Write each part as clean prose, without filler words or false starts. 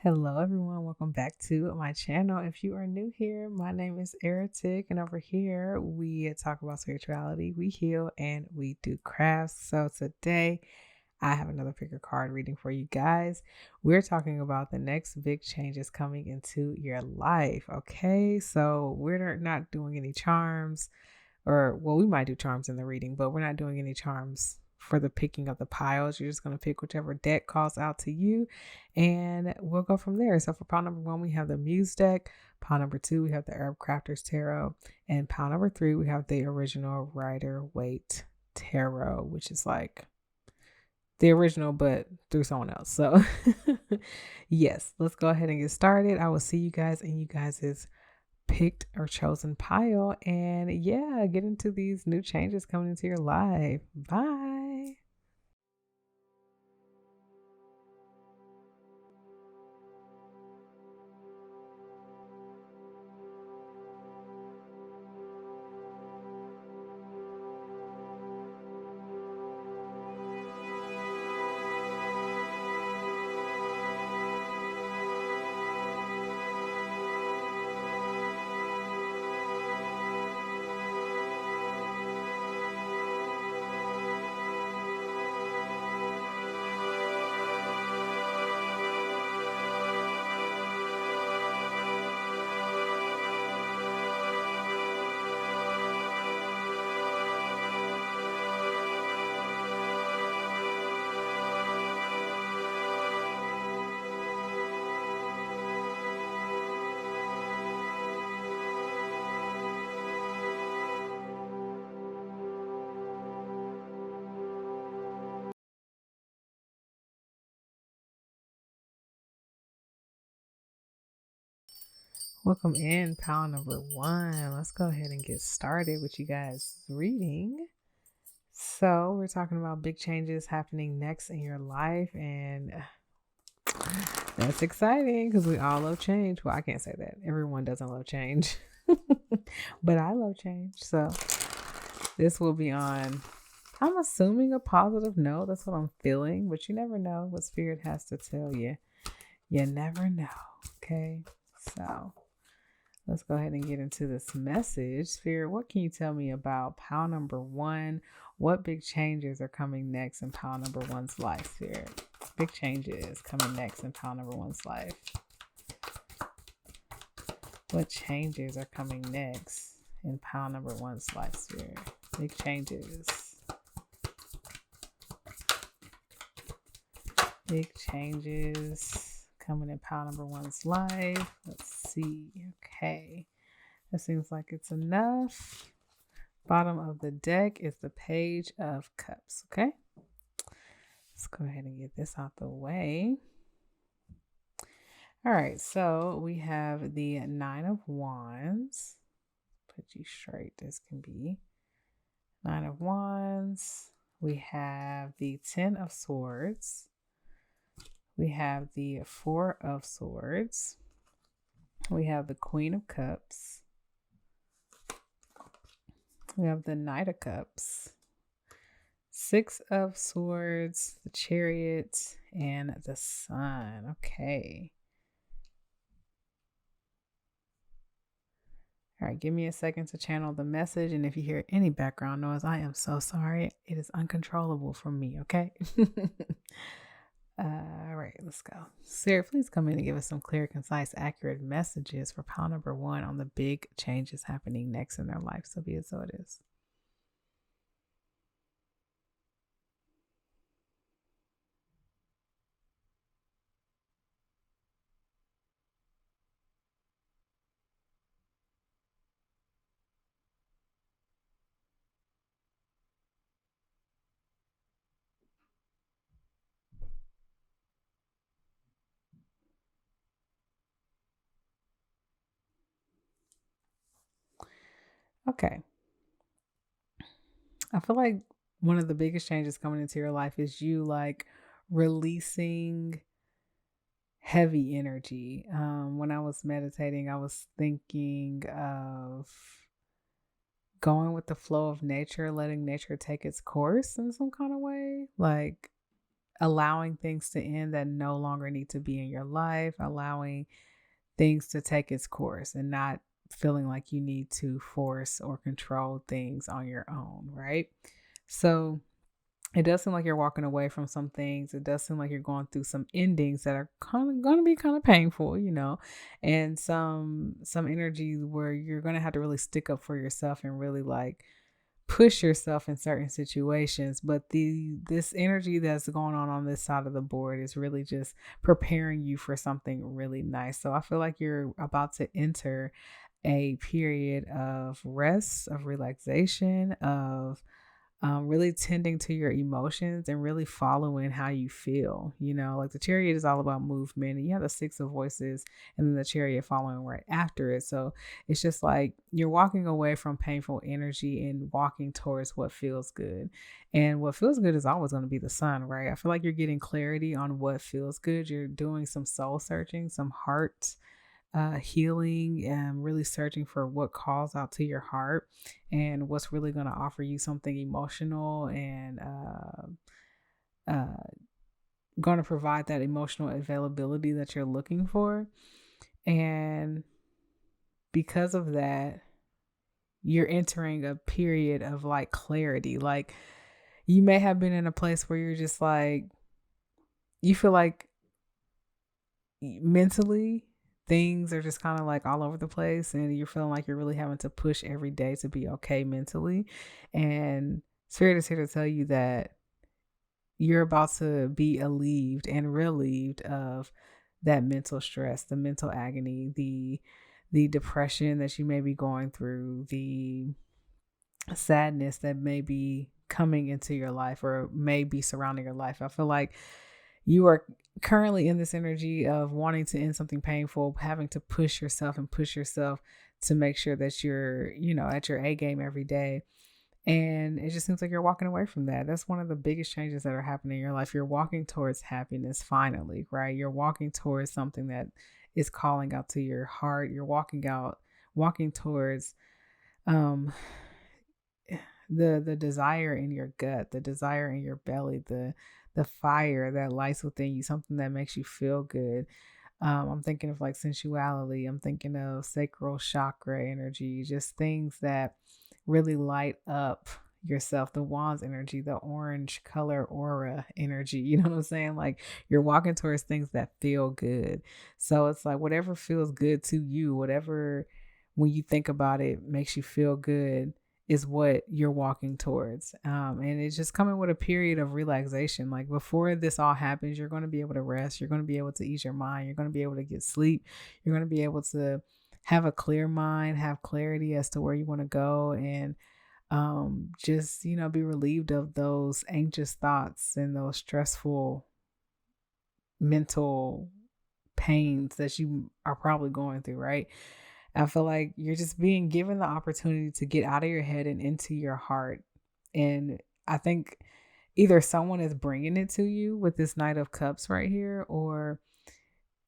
Hello, everyone. Welcome back to my channel. If you are new here, my name is Eric, and over here we talk about spirituality, we heal, and we do crafts. So today I have another picker card reading for you guys. We're talking about the next big changes coming into your life. Okay, so we're not doing any charms, or well, we might do charms in the reading, but we're not doing any charms for the picking of the piles. You're just going to pick whichever deck calls out to you, and we'll go from there. So for pile number 1, we have the Muse deck. Pile number 2, we have the Herb Crafter's Tarot. And pile number 3, we have the original Rider Waite Tarot, which is like the original, but through someone else. So yes, let's go ahead and get started. I will see you guys in you guys' picked or chosen pile, and yeah, get into these new changes coming into your life. Bye. Welcome in pile number 1. Let's go ahead and get started with you guys reading. So we're talking about big changes happening next in your life, and that's exciting because we all love change. Well, I can't say that. Everyone doesn't love change, but I love change. So this will be on, I'm assuming, a positive note. That's what I'm feeling, but you never know what spirit has to tell you. You never know. Okay, so let's go ahead and get into this message. Spirit, what can you tell me about pile number 1? What big changes are coming next in pile number 1's life, Spirit? Big changes coming next in pile number 1's life. What changes are coming next in pile number 1's life, Spirit? Big changes. Big changes coming in pile number 1's life. Let's see. Okay. That seems like it's enough. Bottom of the deck is the Page of Cups. Okay. Let's go ahead and get this out the way. All right. So we have the 9 of Wands. Put you straight. This can be 9 of Wands. We have the 10 of Swords. We have the 4 of Swords. We have the Queen of Cups. We have the Knight of Cups, 6 of Swords, the Chariot, and the Sun. Okay. All right, give me a second to channel the message. And if you hear any background noise, I am so sorry. It is uncontrollable from me, okay? All right, let's go. Sarah, please come in and give us some clear, concise, accurate messages for pile number 1 on the big changes happening next in their life. So be it so it is. Okay. I feel like one of the biggest changes coming into your life is you like releasing heavy energy. When I was meditating, I was thinking of going with the flow of nature, letting nature take its course in some kind of way. Like, allowing things to end that no longer need to be in your life, allowing things to take its course and not feeling like you need to force or control things on your own, right? So it does seem like you're walking away from some things. It does seem like you're going through some endings that are kind of going to be kind of painful, and some energy where you're going to have to really stick up for yourself and really like push yourself in certain situations. But this energy that's going on this side of the board is really just preparing you for something really nice. So I feel like you're about to enter a period of rest, of relaxation, of really tending to your emotions and really following how you feel. Like the chariot is all about movement, and you have the six of voices and then the chariot following right after it. So it's just like you're walking away from painful energy and walking towards what feels good. And what feels good is always going to be the sun, right? I feel like you're getting clarity on what feels good. You're doing some soul searching, some heart healing, and really searching for what calls out to your heart and what's really going to offer you something emotional and going to provide that emotional availability that you're looking for. And because of that, you're entering a period of like clarity. Like you may have been in a place where you're just like, you feel like mentally things are just kind of like all over the place and you're feeling like you're really having to push every day to be okay mentally. And Spirit is here to tell you that you're about to be alleviated and relieved of that mental stress, the mental agony, the depression that you may be going through, the sadness that may be coming into your life or may be surrounding your life. I feel like you are currently in this energy of wanting to end something painful, having to push yourself to make sure that you're, at your A game every day. And it just seems like you're walking away from that. That's one of the biggest changes that are happening in your life. You're walking towards happiness finally, right? You're walking towards something that is calling out to your heart. You're walking towards the desire in your gut, the desire in your belly, the fire that lights within you, something that makes you feel good. I'm thinking of like sensuality. I'm thinking of sacral chakra energy, just things that really light up yourself, the wands energy, the orange color aura energy. You know what I'm saying? Like you're walking towards things that feel good. So it's like whatever feels good to you, whatever when you think about it makes you feel good is what you're walking towards. And it's just coming with a period of relaxation. Like before this all happens, you're going to be able to rest. You're going to be able to ease your mind. You're going to be able to get sleep. You're going to be able to have a clear mind, have clarity as to where you want to go, and just, be relieved of those anxious thoughts and those stressful mental pains that you are probably going through, right? I feel like you're just being given the opportunity to get out of your head and into your heart. And I think either someone is bringing it to you with this Knight of Cups right here, or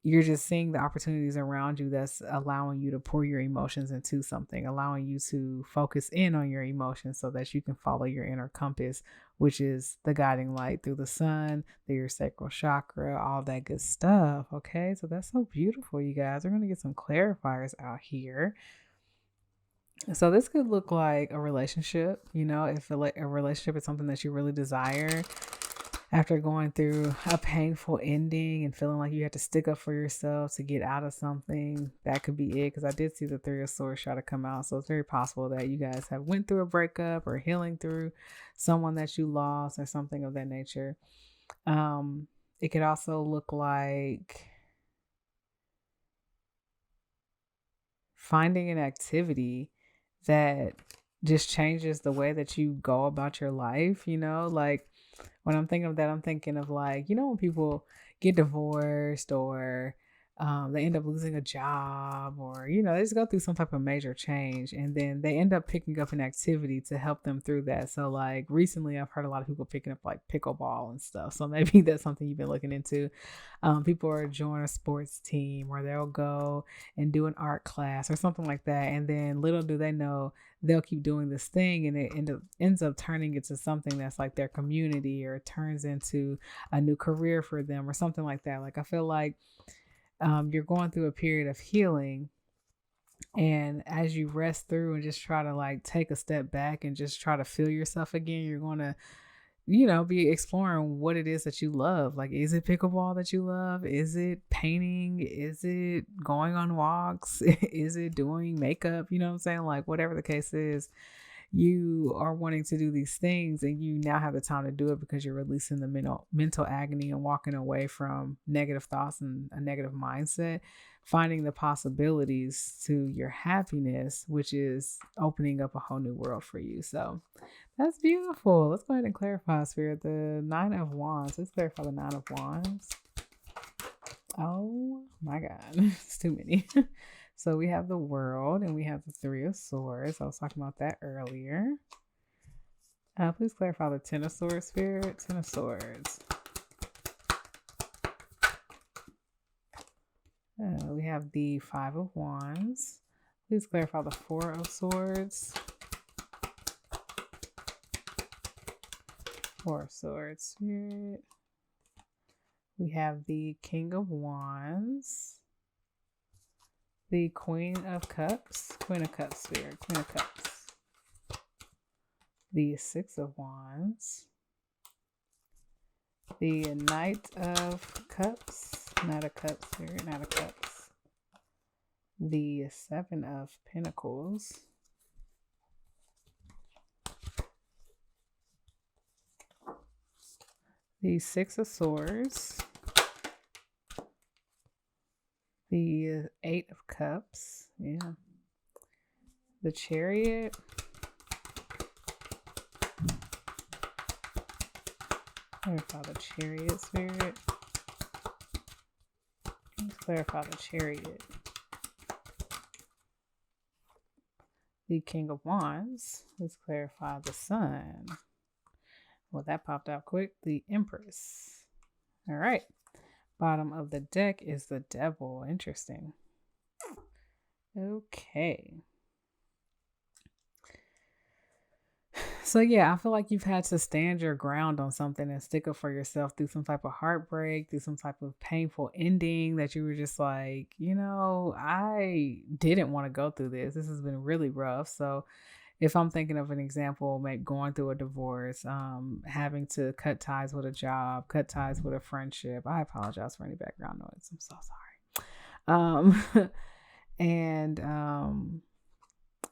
you're just seeing the opportunities around you that's allowing you to pour your emotions into something, allowing you to focus in on your emotions so that you can follow your inner compass, which is the guiding light through the sun, through your sacral chakra, all that good stuff. Okay, so that's so beautiful, you guys. We're going to get some clarifiers out here. So this could look like a relationship, if a relationship is something that you really desire after going through a painful ending and feeling like you have to stick up for yourself to get out of something. That could be it, because I did see the Three of Swords try to come out. So it's very possible that you guys have went through a breakup or healing through someone that you lost or something of that nature. It could also look like finding an activity that just changes the way that you go about your life, like when I'm thinking of that, I'm thinking of like, when people get divorced or they end up losing a job, or they just go through some type of major change, and then they end up picking up an activity to help them through that. So like recently I've heard a lot of people picking up like pickleball and stuff, so maybe that's something you've been looking into. People are joining a sports team, or they'll go and do an art class or something like that, and then little do they know they'll keep doing this thing, and it ends up turning into something that's like their community, or it turns into a new career for them or something like that. Like I feel like you're going through a period of healing, and as you rest through and just try to like take a step back and just try to feel yourself again, you're going to be exploring what it is that you love. Like, is it pickleball that you love? Is it painting? Is it going on walks? Is it doing makeup? You know what I'm saying? Like, whatever the case is, you are wanting to do these things, and you now have the time to do it because you're releasing the mental agony and walking away from negative thoughts and a negative mindset, finding the possibilities to your happiness, which is opening up a whole new world for you. So that's beautiful. Let's go ahead and clarify, Spirit. The Nine of Wands. Let's clarify the Nine of Wands. Oh my God. It's too many. So we have the World, and we have the Three of Swords. I was talking about that earlier. Please clarify the Ten of Swords, Spirit. Ten of Swords. We have the Five of Wands. Please clarify the Four of Swords. Four of Swords, Spirit. We have the King of Wands. The Queen of Cups. Queen of Cups, Spirit. Queen of Cups. The Six of Wands. The Knight of Cups. Knight of Cups, Spirit. Knight of Cups. The Seven of Pentacles. The Six of Swords. The Eight of Cups. Yeah. The Chariot. Clarify the Chariot, Spirit. Let's clarify the Chariot. The King of Wands. Let's clarify the Sun. Well, that popped out quick. The Empress. All right. Bottom of the deck is the Devil. Interesting. Okay. So yeah, I feel like you've had to stand your ground on something and stick up for yourself through some type of heartbreak, through some type of painful ending that you were just like, I didn't want to go through this. This has been really rough. So if I'm thinking of an example, maybe going through a divorce, having to cut ties with a job, cut ties with a friendship. I apologize for any background noise. I'm so sorry. And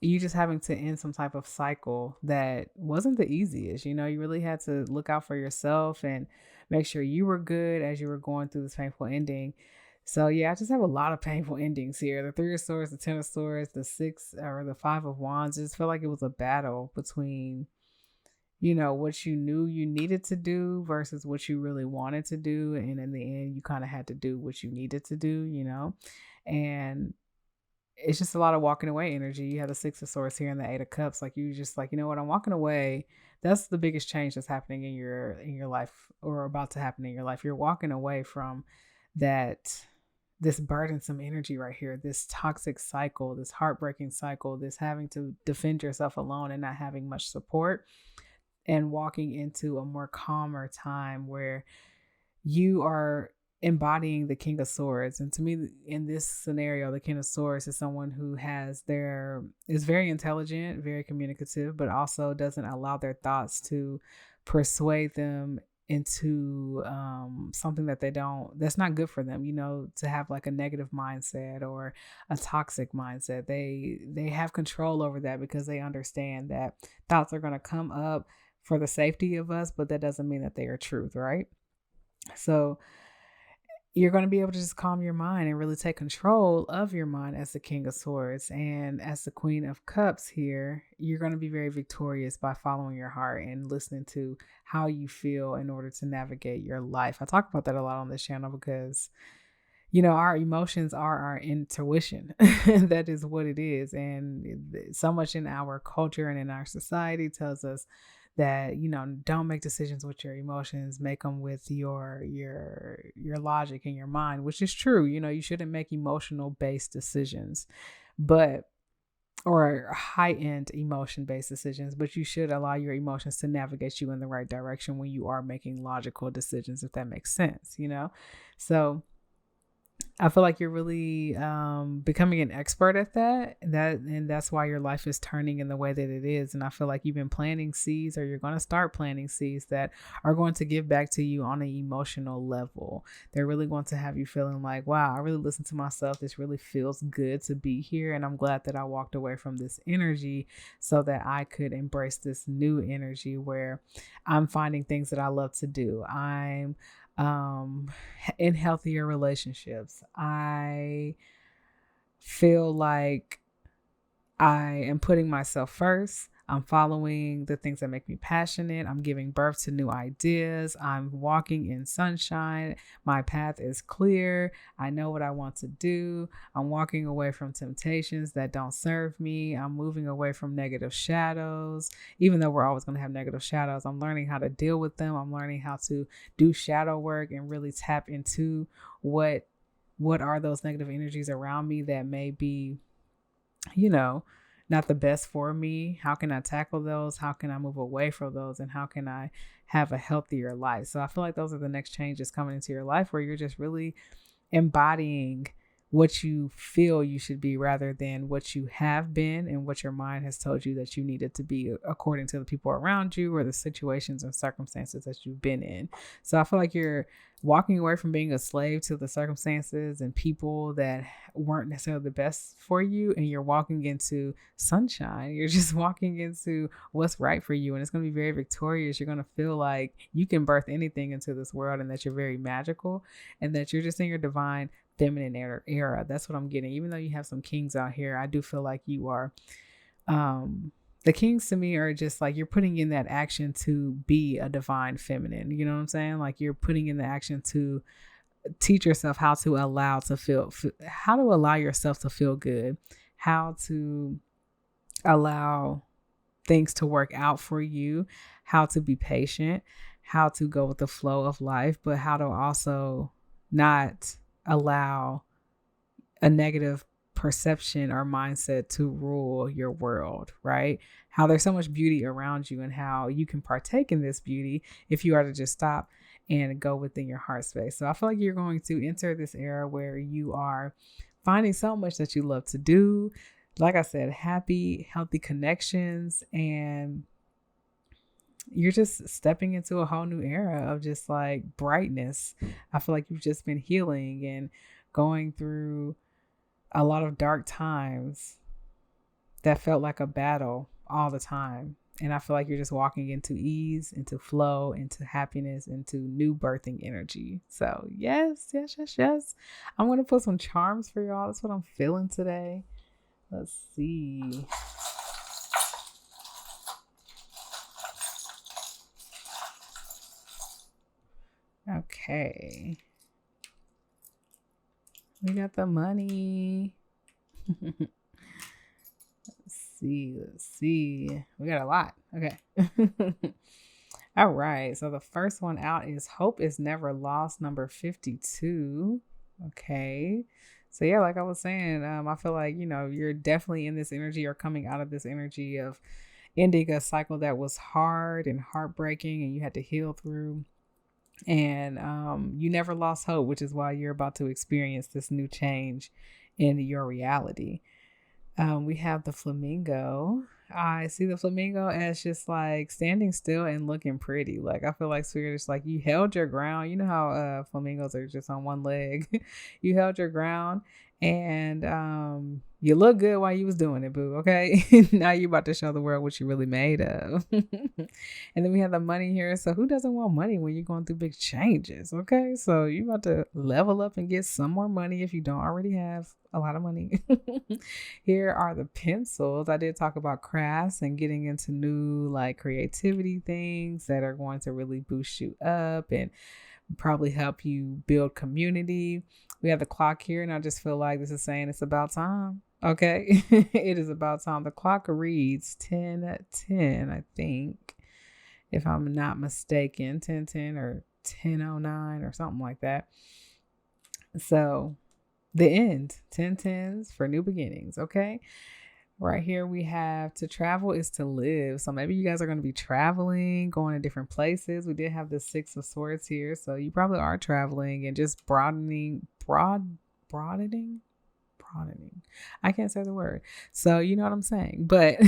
you just having to end some type of cycle that wasn't the easiest. You really had to look out for yourself and make sure you were good as you were going through this painful ending. So yeah, I just have a lot of painful endings here. The Three of Swords, the Ten of Swords, the Six or the Five of Wands. I just feel like it was a battle between, what you knew you needed to do versus what you really wanted to do. And in the end, you kind of had to do what you needed to do, and it's just a lot of walking away energy. You have the Six of Swords here and the Eight of Cups. Like you just like, what, I'm walking away. That's the biggest change that's happening in your life, or about to happen in your life. You're walking away from this burdensome energy right here, this toxic cycle, this heartbreaking cycle, this having to defend yourself alone and not having much support, and walking into a more calmer time where you are embodying the King of Swords. And to me, in this scenario, the King of Swords is someone who is very intelligent, very communicative, but also doesn't allow their thoughts to persuade them into something that's not good for them, to have like a negative mindset or a toxic mindset. They have control over that because they understand that thoughts are going to come up for the safety of us, but that doesn't mean that they are truth, right? So you're going to be able to just calm your mind and really take control of your mind as the King of Swords. And as the Queen of Cups here, you're going to be very victorious by following your heart and listening to how you feel in order to navigate your life. I talk about that a lot on this channel because, our emotions are our intuition. That is what it is. And so much in our culture and in our society tells us that, don't make decisions with your emotions, make them with your logic and your mind, which is true. You shouldn't make emotional based decisions, but or high end emotion based decisions, but you should allow your emotions to navigate you in the right direction when you are making logical decisions, if that makes sense. So I feel like you're really becoming an expert at and that's why your life is turning in the way that it is. And I feel like you've been planting seeds, or you're going to start planting seeds that are going to give back to you on an emotional level. They're really going to have you feeling like, wow, I really listened to myself. This really feels good to be here. And I'm glad that I walked away from this energy so that I could embrace this new energy where I'm finding things that I love to do. I'm in healthier relationships. I feel like I am putting myself first. I'm following the things that make me passionate. I'm giving birth to new ideas. I'm walking in sunshine. My path is clear. I know what I want to do. I'm walking away from temptations that don't serve me. I'm moving away from negative shadows. Even though we're always going to have negative shadows, I'm learning how to deal with them. I'm learning how to do shadow work and really tap into what are those negative energies around me that may be, not the best for me. How can I tackle those? How can I move away from those? And how can I have a healthier life? So I feel like those are the next changes coming into your life, where you're just really embodying what you feel you should be rather than what you have been and what your mind has told you that you needed to be according to the people around you or the situations and circumstances that you've been in. So I feel like you're walking away from being a slave to the circumstances and people that weren't necessarily the best for you, and you're walking into sunshine. You're just walking into what's right for you, and it's going to be very victorious. You're going to feel like you can birth anything into this world, and that you're very magical, and that you're just in your divine feminine era. That's what I'm getting. Even though you have some kings out here, I do feel like you are the kings to me are just like, you're putting in that action to be a divine feminine. You know what I'm saying? Like, you're putting in the action to teach yourself how to allow yourself to feel good, how to allow things to work out for you, how to be patient, how to go with the flow of life, but how to also not allow a negative perception or mindset to rule your world, right? How there's so much beauty around you, and how you can partake in this beauty if you are to just stop and go within your heart space. So I feel like you're going to enter this era where you are finding so much that you love to do. Like I said, happy, healthy connections, and you're just stepping into a whole new era of just like brightness. I feel like you've just been healing and going through a lot of dark times that felt like a battle all the time. And I feel like you're just walking into ease, into flow, into happiness, into new birthing energy. So yes. I'm going to put some charms for y'all. That's what I'm feeling today. Let's see. Okay. We got the money. Let's see. We got a lot. Okay. All right. So the first one out is Hope is Never Lost, number 52. Okay. So yeah, like I was saying, I feel like, you're definitely in this energy, or coming out of this energy of ending a cycle that was hard and heartbreaking and you had to heal through. And you never lost hope, which is why you're about to experience this new change in your reality. We have the flamingo. I see the flamingo as just like standing still and looking pretty. Like, I feel like Spirit is like, you held your ground. You know how flamingos are just on one leg. You held your ground, and you look good while you was doing it, boo. Okay. Now you about to show the world what you really made of. And then we have the money here. So who doesn't want money when you're going through big changes? Okay. So you about to level up and get some more money if you don't already have a lot of money. Here are the pencils. I did talk about crafts and getting into new like creativity things that are going to really boost you up and probably help you build community. We have the clock here, and I just feel like this is saying it's about time. Okay. It is about time. The clock reads 10:10, I think, if I'm not mistaken, 10:10 or 10:09 or something like that. So the end, 10:10s for new beginnings. Okay. Right here we have to travel is to live. So maybe you guys are going to be traveling, going to different places. We did have the Six of Swords here. So you probably are traveling and just broadening, broadening. I can't say the word. So you know what I'm saying. But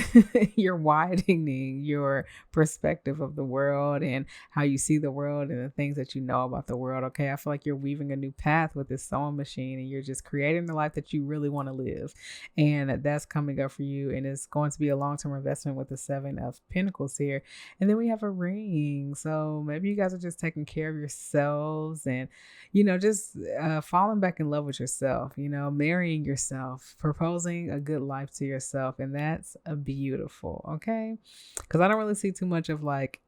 you're widening your perspective of the world and how you see the world and the things that you know about the world. Okay. I feel like you're weaving a new path with this sewing machine and you're just creating the life that you really want to live. And that's coming up for you. And it's going to be a long-term investment with the Seven of Pentacles here. And then we have a ring. So maybe you guys are just taking care of yourselves and, just falling back in love with yourself, marrying yourself, proposing a good life to yourself. And that's a beautiful, okay? Because I don't really see too much of like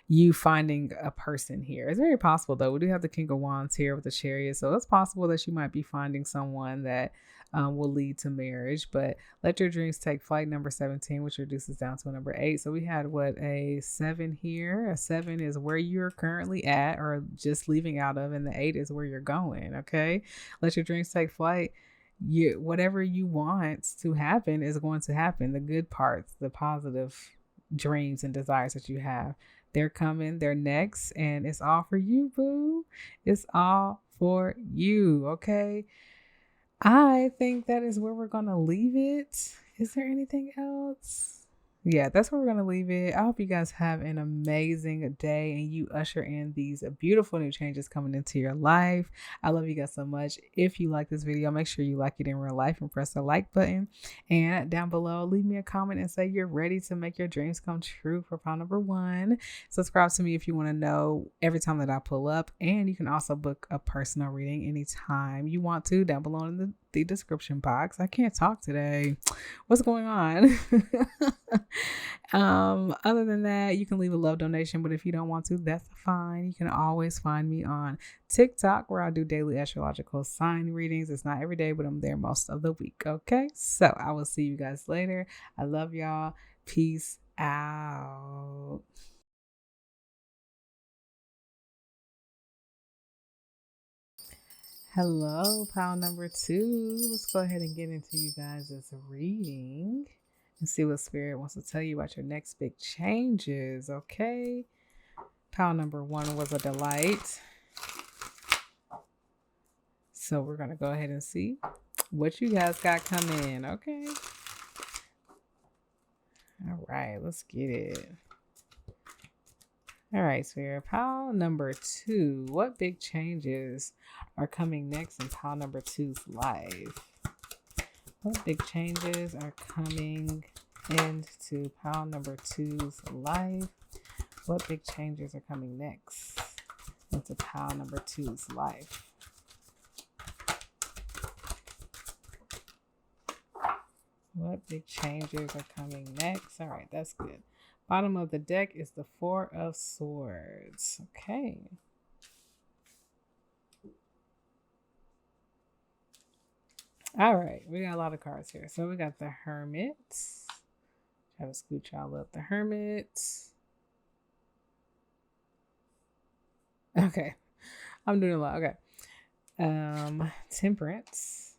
you finding a person here. It's very possible though. We do have the King of Wands here with the Chariot. So it's possible that you might be finding someone that will lead to marriage, but let your dreams take flight. Number 17, which reduces down to a number 8. So we had a 7 here. A 7 is where you're currently at or just leaving out of, and the 8 is where you're going. Okay. Let your dreams take flight. Whatever you want to happen is going to happen. The good parts, the positive dreams and desires that you have, they're coming, they're next, and it's all for you, boo. It's all for you. Okay. I think that is where we're going to leave it. Is there anything else? Yeah, that's where we're going to leave it. I hope you guys have an amazing day and you usher in these beautiful new changes coming into your life. I love you guys so much. If you like this video, make sure you like it in real life and press the like button. And down below, leave me a comment and say you're ready to make your dreams come true for pile number 1. Subscribe to me if you want to know every time that I pull up. And you can also book a personal reading anytime you want to down below in the description box. I can't talk today. What's going on? Other than that, you can leave a love donation, but if you don't want to, that's fine. You can always find me on TikTok where I do daily astrological sign readings. It's not every day, but I'm there most of the week. Okay, so I will see you guys later. I love y'all. Peace out. Hello, pile number 2. Let's go ahead and get into you guys' reading and see what Spirit wants to tell you about your next big changes. Okay. Pile number 1 was a delight. So we're going to go ahead and see what you guys got coming. Okay. All right, let's get it. All right, Spirit. Pile number 2. What big changes are coming next in pile number 2's life? What big changes are coming into pile number 2's life? What big changes are coming next into pile number 2's life? What big changes are coming next? All right, that's good. Bottom of the deck is the 4 of Swords. Okay. All right, we got a lot of cards here. So we got the Hermit. Try to scoot y'all up. The Hermit. Okay, I'm doing a lot. Okay. Temperance.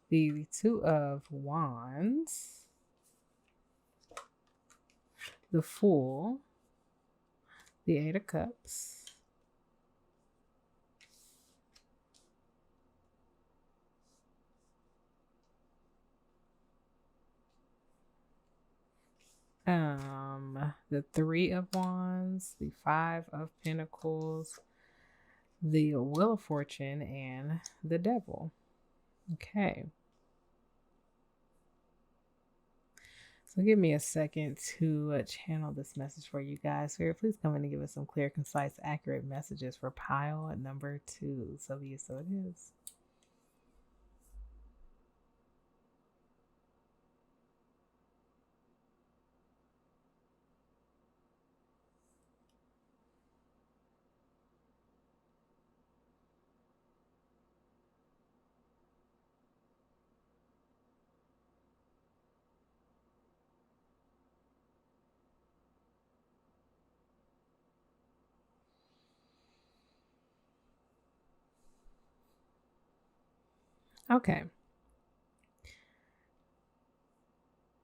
The 2 of Wands. The Fool. The 8 of Cups. The 3 of Wands, the 5 of Pentacles, the Wheel of Fortune, and the Devil. Okay. So give me a second to channel this message for you guys. Here, please come in and give us some clear, concise, accurate messages for pile number 2. So be it, so it is. Okay.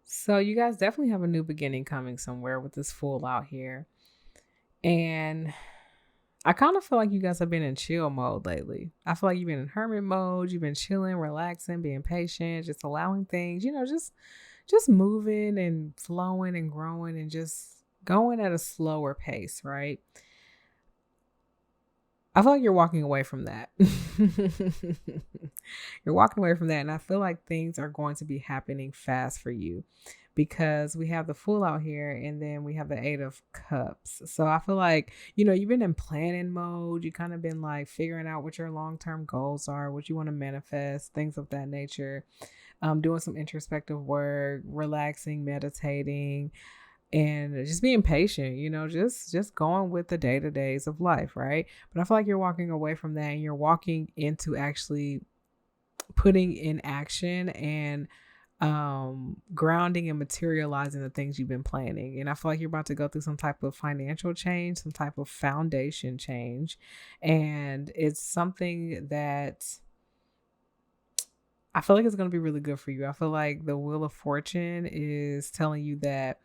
So you guys definitely have a new beginning coming somewhere with this fool out here. And I kind of feel like you guys have been in chill mode lately. I feel like you've been in hermit mode. You've been chilling, relaxing, being patient, just allowing things, just moving and flowing and growing and just going at a slower pace, right? I feel like you're walking away from that. You're walking away from that. And I feel like things are going to be happening fast for you because we have the Fool out here and then we have the Eight of Cups. So I feel like, you've been in planning mode. You kind of been like figuring out what your long-term goals are, what you want to manifest, things of that nature. Doing some introspective work, relaxing, meditating, and just being patient, just going with the day-to-days of life, right? But I feel like you're walking away from that and you're walking into actually putting in action and grounding and materializing the things you've been planning. And I feel like you're about to go through some type of financial change, some type of foundation change, and it's something that I feel like it's going to be really good for you. I feel like the Wheel of Fortune is telling you that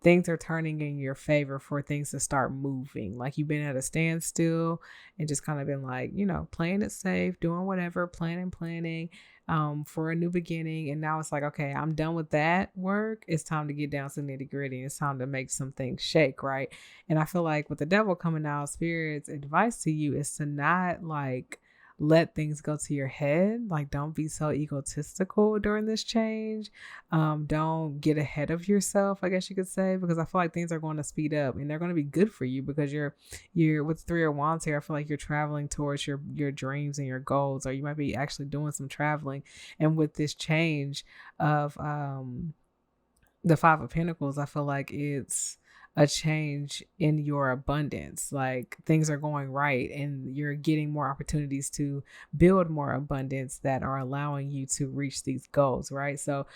things are turning in your favor for things to start moving. Like you've been at a standstill and just kind of been like, playing it safe, doing whatever, planning, for a new beginning. And now it's like, okay, I'm done with that work. It's time to get down to the nitty gritty. It's time to make some things shake, right? And I feel like with the devil coming out, Spirit's advice to you is to not like let things go to your head. Like, don't be so egotistical during this change. Don't get ahead of yourself, I guess you could say, because I feel like things are going to speed up and they're going to be good for you because you're with Three of Wands here. I feel like you're traveling towards your dreams and your goals, or you might be actually doing some traveling. And with this change of the Five of Pentacles, I feel like it's a change in your abundance. Like things are going right and you're getting more opportunities to build more abundance that are allowing you to reach these goals, right? So,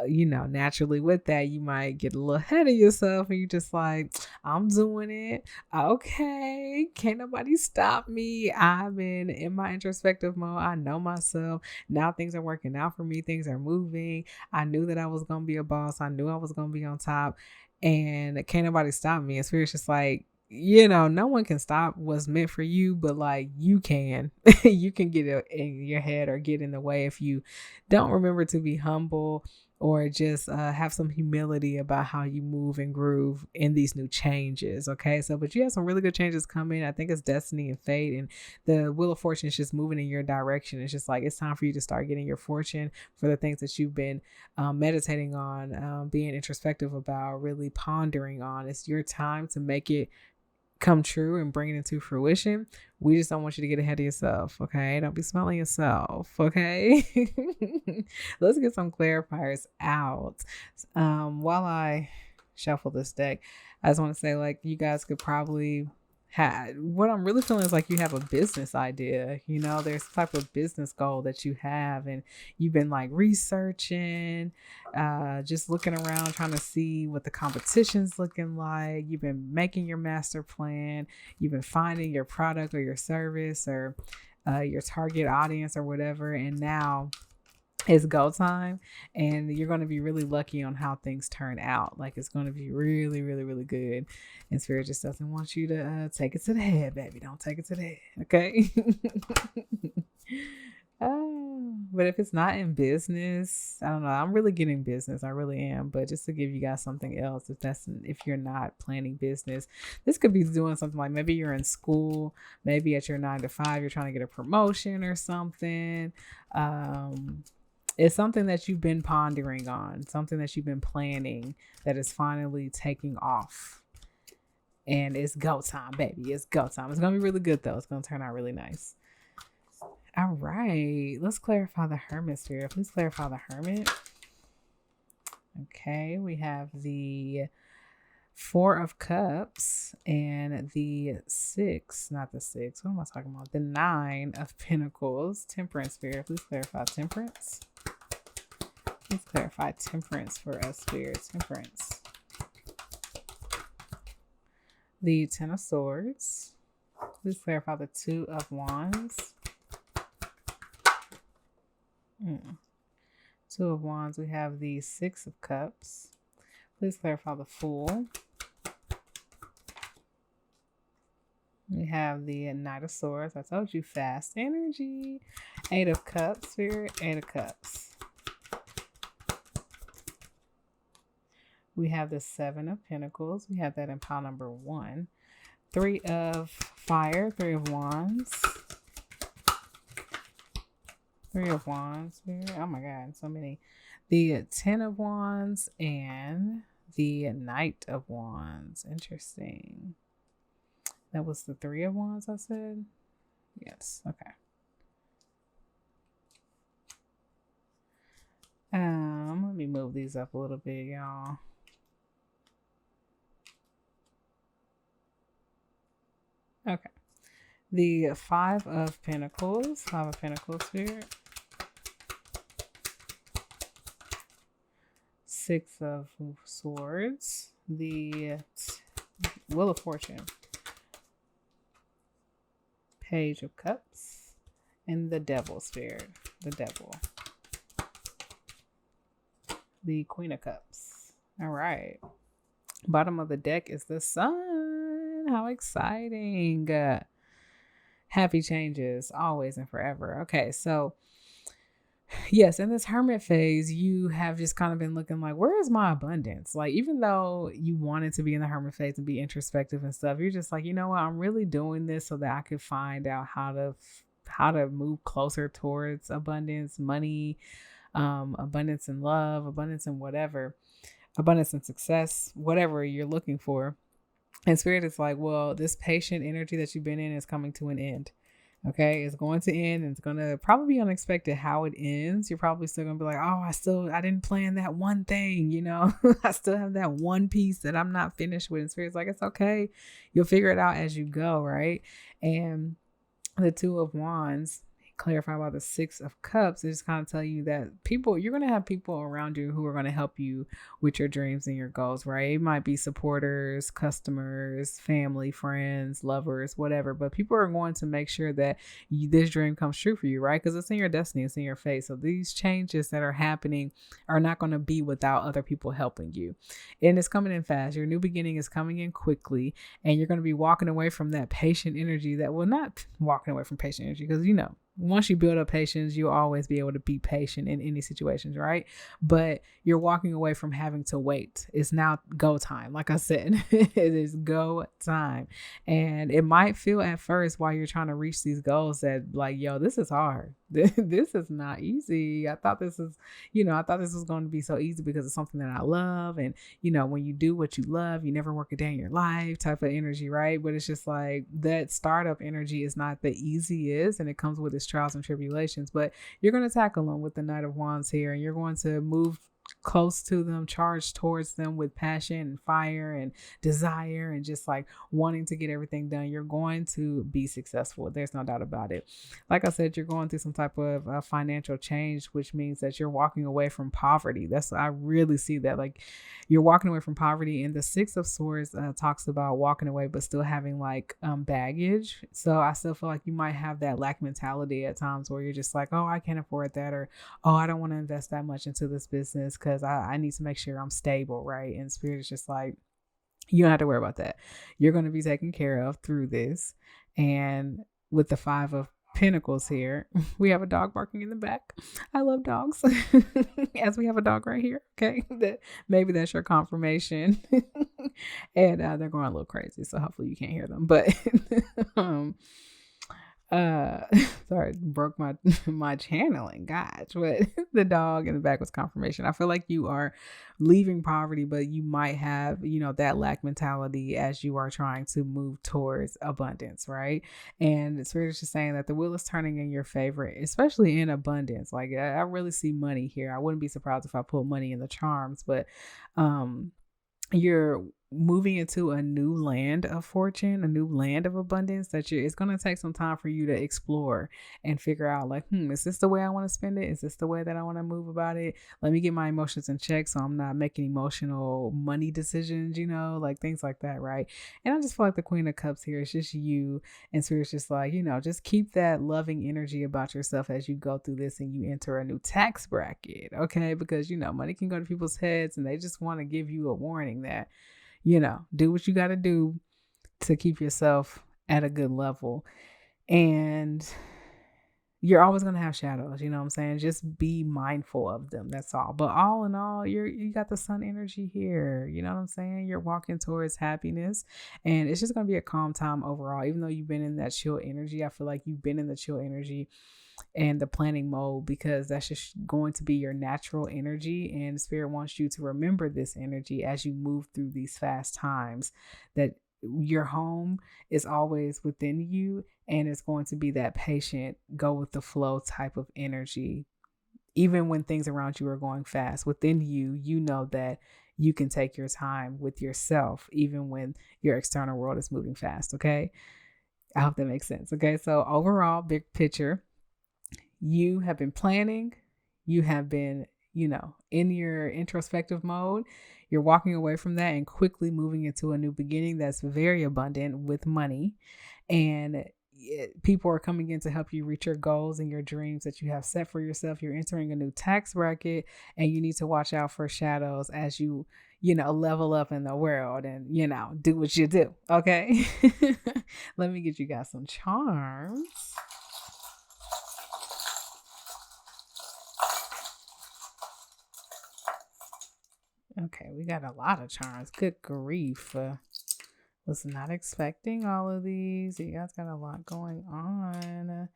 naturally with that, you might get a little ahead of yourself and you just like, I'm doing it. Okay. Can't nobody stop me. I've been in my introspective mode. I know myself. Now things are working out for me. Things are moving. I knew that I was going to be a boss. I knew I was going to be on top. And can't nobody stop me. And Spirit's just like, no one can stop what's meant for you, but like you can. You can get it in your head or get in the way if you don't remember to be humble or just have some humility about how you move and groove in these new changes. Okay, so but you have some really good changes coming. I think it's destiny and fate, and the Wheel of Fortune is just moving in your direction. It's just like it's time for you to start getting your fortune for the things that you've been meditating on, being introspective about, really pondering on. It's your time to make it come true and bring it into fruition. We just don't want you to get ahead of yourself. Okay, don't be smelling yourself. Okay. Let's get some clarifiers out. While I shuffle this deck, I just want to say, like, you guys could probably what I'm really feeling is like you have a business idea. There's a type of business goal that you have, and you've been like researching, just looking around, trying to see what the competition's looking like. You've been making your master plan. You've been finding your product or your service or your target audience or whatever. And now it's go time, and you're going to be really lucky on how things turn out. Like it's going to be really, really, really good. And Spirit just doesn't want you to take it to the head, baby. Don't take it to the head. Okay. But if it's not in business, I don't know. I'm really getting business. I really am. But just to give you guys something else, if you're not planning business, this could be doing something like maybe you're in school, maybe at your 9 to 5, you're trying to get a promotion or something. It's something that you've been pondering on, something that you've been planning that is finally taking off. And it's go time, baby. It's go time. It's going to be really good, though. It's going to turn out really nice. All right. Let's clarify the Hermit, Spirit. Please clarify the Hermit. Okay. We have the Four of Cups and the not the 6. What am I talking about? The 9 of Pentacles. Temperance, Spirit. Please clarify Temperance. Please clarify Temperance for us, Spirit. Temperance. The 10 of Swords. Please clarify the 2 of Wands. Two of Wands, we have the Six of Cups. Please clarify the Fool. We have the Knight of Swords. I told you, fast energy. Eight of Cups, Spirit. Eight of Cups. We have the Seven of Pentacles. We have that in pile number 1. Three of Fire. Three of Wands. Three of Wands, Spirit. Oh my God, so many. The Ten of Wands and the Knight of Wands. Interesting. That was the Three of Wands I said? Yes, okay. Let me move these up a little bit, y'all. Okay. The Five of Pentacles. Five of Pentacles, Spirit. Six of Swords. The Wheel of Fortune. Page of Cups. And the Devil, Spirit. The Devil. The Queen of Cups. All right. Bottom of the deck is the Sun. How exciting. Happy changes always and forever. Okay, so yes, in this hermit phase, you have just kind of been looking like, where is my abundance? Like, even though you wanted to be in the hermit phase and be introspective and stuff, you're just like, you know what? I'm really doing this so that I could find out how to move closer towards abundance, money, abundance in love, abundance in whatever, abundance in success, whatever you're looking for. And Spirit is like, well, this patient energy that you've been in is coming to an end. Okay, it's going to end, and it's going to probably be unexpected how it ends. You're probably still going to be like, oh, I didn't plan that one thing, you know. I still have that one piece that I'm not finished with. And Spirit's like, it's okay. You'll figure it out as you go, right? And the Two of Wands, clarify about the Six of Cups, is kind of tell you that you're going to have people around you who are going to help you with your dreams and your goals, right? It might be supporters, customers, family, friends, lovers, whatever, but people are going to make sure that this dream comes true for you, right? Because it's in your destiny, it's in your fate. So these changes that are happening are not going to be without other people helping you. And it's coming in fast. Your new beginning is coming in quickly, and you're going to be walking away from that patient energy that will not walking away from patient energy, because once you build up patience, you'll always be able to be patient in any situations, right? But you're walking away from having to wait. It's now go time. Like I said, it is go time. And it might feel at first while you're trying to reach these goals that like, yo, this is hard. This is not easy. I thought this was going to be so easy because it's something that I love. And, when you do what you love, you never work a day in your life type of energy, right? But it's just like that startup energy is not the easiest, and it comes with its trials and tribulations, but you're going to tackle them with the Knight of Wands here, and you're going to move close to them, charge towards them with passion and fire and desire and just like wanting to get everything done. You're going to be successful. There's no doubt about it. Like I said, you're going through some type of financial change, which means that you're walking away from poverty. I really see that. Like, you're walking away from poverty, and the Six of Swords talks about walking away but still having like baggage. So I still feel like you might have that lack mentality at times where you're just like, oh, I can't afford that, or oh, I don't want to invest that much into this business because I need to make sure I'm stable, right? And Spirit is just like, you don't have to worry about that. You're going to be taken care of through this. And with the Five of Pentacles here, we have a dog barking in the back. I love dogs. As we have a dog right here. Okay, maybe that's your confirmation. And they're going a little crazy, so hopefully you can't hear them. But sorry, broke my channeling, gosh. But the dog in the back was confirmation. I feel like you are leaving poverty, but you might have that lack mentality as you are trying to move towards abundance, right? And it's really just saying that the wheel is turning in your favor, especially in abundance. Like, I really see money here. I wouldn't be surprised if I pull money in the charms, but you're moving into a new land of fortune, a new land of abundance that it's going to take some time for you to explore and figure out like, is this the way I want to spend it? Is this the way that I want to move about it? Let me get my emotions in check so I'm not making emotional money decisions, like things like that, right? And I just feel like the Queen of Cups here is just you, and so it's just like, just keep that loving energy about yourself as you go through this and you enter a new tax bracket, okay? Because money can go to people's heads and they just want to give you a warning that do what you got to do to keep yourself at a good level. And you're always going to have shadows, you know what I'm saying? Just be mindful of them. That's all. But all in all, you got the sun energy here. You know what I'm saying? You're walking towards happiness, and it's just going to be a calm time overall. Even though you've been in that chill energy, I feel like you've been in the chill energy and the planning mode because that's just going to be your natural energy, and spirit wants you to remember this energy as you move through these fast times, that your home is always within you, and it's going to be that patient, go with the flow type of energy. Even when things around you are going fast, within you, that you can take your time with yourself even when your external world is moving fast. Okay, I hope that makes sense. Okay, so overall, big picture, you have been planning, you have been, in your introspective mode. You're walking away from that and quickly moving into a new beginning that's very abundant with money. And people are coming in to help you reach your goals and your dreams that you have set for yourself. You're entering a new tax bracket, and you need to watch out for shadows as you level up in the world and, do what you do. Okay. Let me get you guys some charms. Okay, we got a lot of charms. Good grief. Was not expecting all of these. You guys got a lot going on.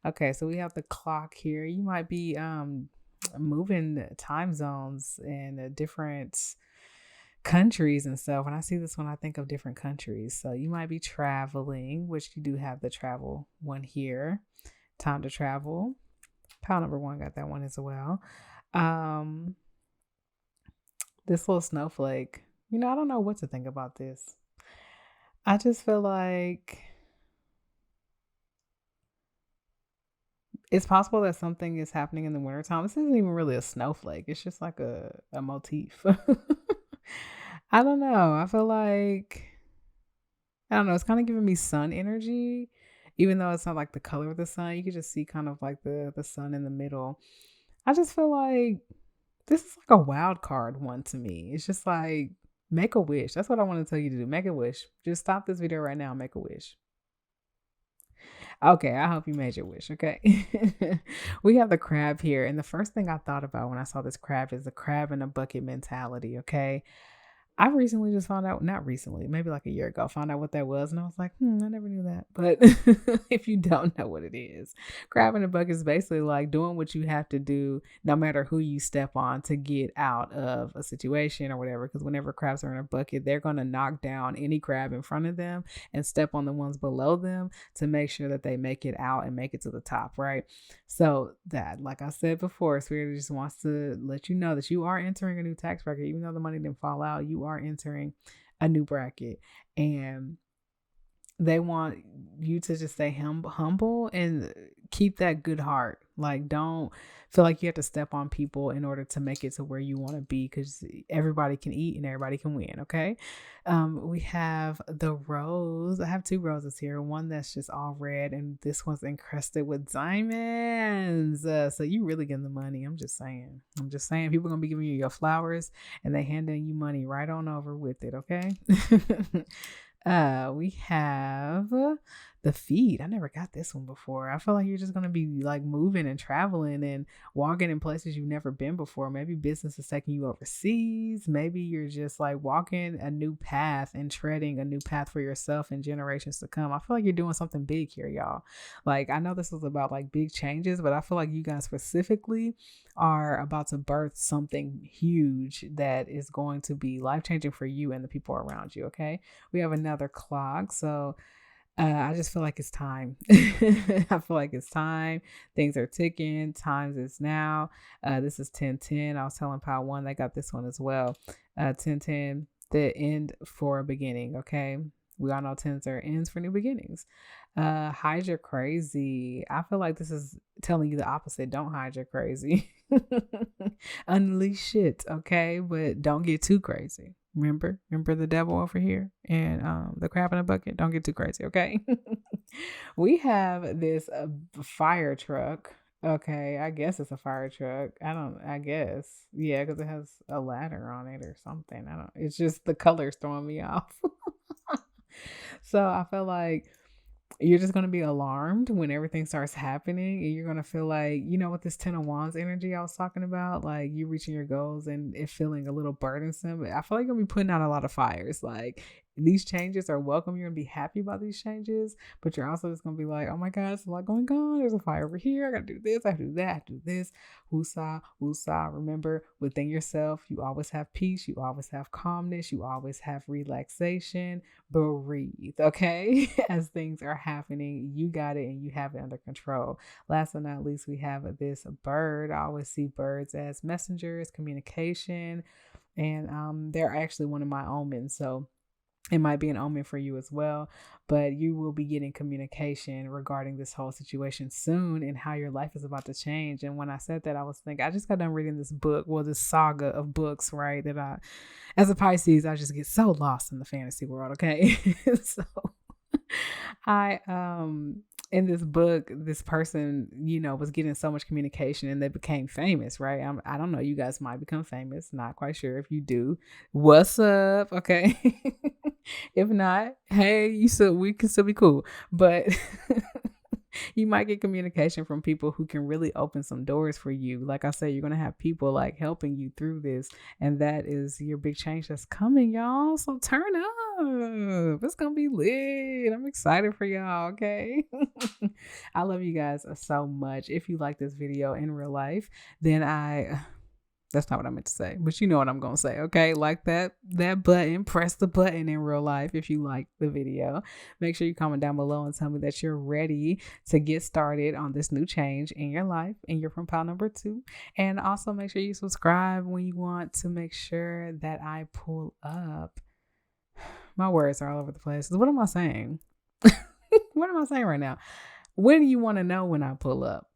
Okay, so we have the clock here. You might be moving time zones in different countries and stuff. When I see this one, I think of different countries. So you might be traveling, which you do have the travel one here. Time to travel. Pile number 1 got that one as well. This little snowflake, I don't know what to think about this. I just feel like it's possible that something is happening in the wintertime. This isn't even really a snowflake. It's just like a motif. I don't know. I feel like, I don't know. It's kind of giving me sun energy, even though it's not like the color of the sun. You can just see kind of like the sun in the middle. I just feel like this is like a wild card one to me. It's just like, make a wish. That's what I want to tell you to do. Make a wish. Just stop this video right now and make a wish. Okay, I hope you made your wish. Okay. We have the crab here. And the first thing I thought about when I saw this crab is the crab in a bucket mentality. Okay. I recently just found out, not recently, maybe like a year ago, found out what that was. And I was like, I never knew that. But if you don't know what it is, crab in a bucket is basically like doing what you have to do, no matter who you step on, to get out of a situation or whatever. Because whenever crabs are in a bucket, they're going to knock down any crab in front of them and step on the ones below them to make sure that they make it out and make it to the top, right? So that, like I said before, Spirit just wants to let you know that you are entering a new tax bracket. Even though the money didn't fall out, you are entering a new bracket, and they want you to just stay humble and keep that good heart. Like, don't feel like you have to step on people in order to make it to where you want to be, because everybody can eat and everybody can win. Okay. We have the rose. I have 2 roses here. One that's just all red, and this one's encrusted with diamonds. So you really getting the money. I'm just saying. People are gonna be giving you your flowers, and they handing you money right on over with it. Okay. We have the feet. I never got this one before. I feel like you're just going to be like moving and traveling and walking in places you've never been before. Maybe business is taking you overseas. Maybe you're just like walking a new path and treading a new path for yourself and generations to come. I feel like you're doing something big here, y'all. Like, I know this is about like big changes, but I feel like you guys specifically are about to birth something huge that is going to be life-changing for you and the people around you. Okay. We have another clock. So I just feel like it's time. I feel like it's time. Things are ticking. Times is now. This is 1010. I was telling Pile 1, they got this one as well. 1010. the end for a beginning. Okay. We all know tens are ends for new beginnings. Hide your crazy. I feel like this is telling you the opposite. Don't hide your crazy. Unleash it, okay? But don't get too crazy. Remember the devil over here and the crab in a bucket. Don't get too crazy, okay? We have this fire truck. Okay, I guess it's a fire truck. I guess. Yeah, because it has a ladder on it or something. It's just the colors throwing me off. So I feel like you're just going to be alarmed when everything starts happening, and you're going to feel like, with this 10 of wands energy I was talking about, like you reaching your goals and it feeling a little burdensome. I feel like you're going to be putting out a lot of fires. Like these changes are welcome. You're going to be happy about these changes, but you're also just going to be like, oh my God, there's a lot going on. There's a fire over here. I got to do this. I have to do that. I have to do this. Woosah, woosah. Remember, within yourself, you always have peace. You always have calmness. You always have relaxation. Breathe, okay? As things are happening, you got it and you have it under control. Last but not least, we have this bird. I always see birds as messengers, communication, and they're actually one of my omens. So it might be an omen for you as well, but you will be getting communication regarding this whole situation soon and how your life is about to change. And when I said that, I was thinking, I just got done reading this book, this saga of books, right? That as a Pisces, I just get so lost in the fantasy world. Okay. So I, in this book, this person, was getting so much communication and they became famous, right? I don't know. You guys might become famous. Not quite sure. If you do, what's up? Okay. If not, hey, we can still be cool. But you might get communication from people who can really open some doors for you. Like I said, you're going to have people like helping you through this. And that is your big change that's coming, y'all. So turn up. It's going to be lit. I'm excited for y'all. Okay. I love you guys so much. If you like this video in real life, then that's not what I meant to say, but you know what I'm going to say. Okay. Like that button, press the button in real life. If you like the video, make sure you comment down below and tell me that you're ready to get started on this new change in your life and you're from pile number 2. And also make sure you subscribe when you want to make sure that I pull up. My words are all over the place. What am I saying? What am I saying right now? When do you want to know when I pull up?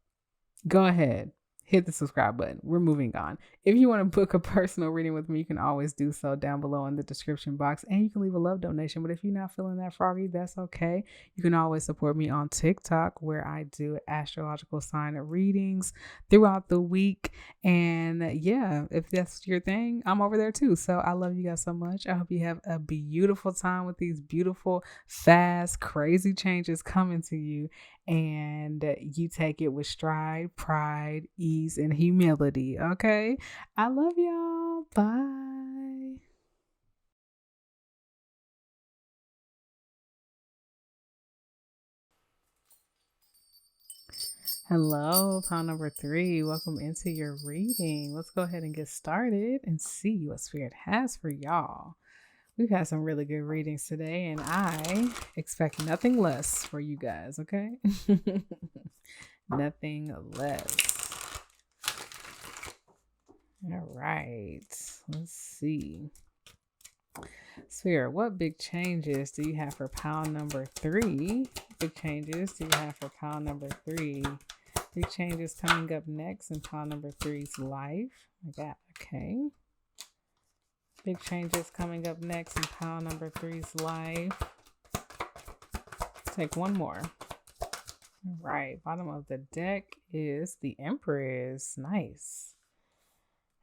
Go ahead. Hit the subscribe button. We're moving on. If you want to book a personal reading with me, you can always do so down below in the description box, and you can leave a love donation. But if you're not feeling that froggy, that's okay. You can always support me on TikTok, where I do astrological sign readings throughout the week. And yeah, if that's your thing, I'm over there too. So I love you guys so much. I hope you have a beautiful time with these beautiful, fast, crazy changes coming to you. And you take it with stride, pride, ease, and humility. Okay. I love y'all. Bye. Hello, pile number 3. Welcome into your reading. Let's go ahead and get started and see what Spirit has for y'all. We've had some really good readings today, and I expect nothing less for you guys, okay? Nothing less. All right, let's see. Spirit, what big changes do you have for pile number 3? Big changes do you have for pile number 3? Big changes coming up next in pile number 3's life. I got, okay. Big changes coming up next in pile number 3's life. Take one more. All right, bottom of the deck is the Empress. Nice.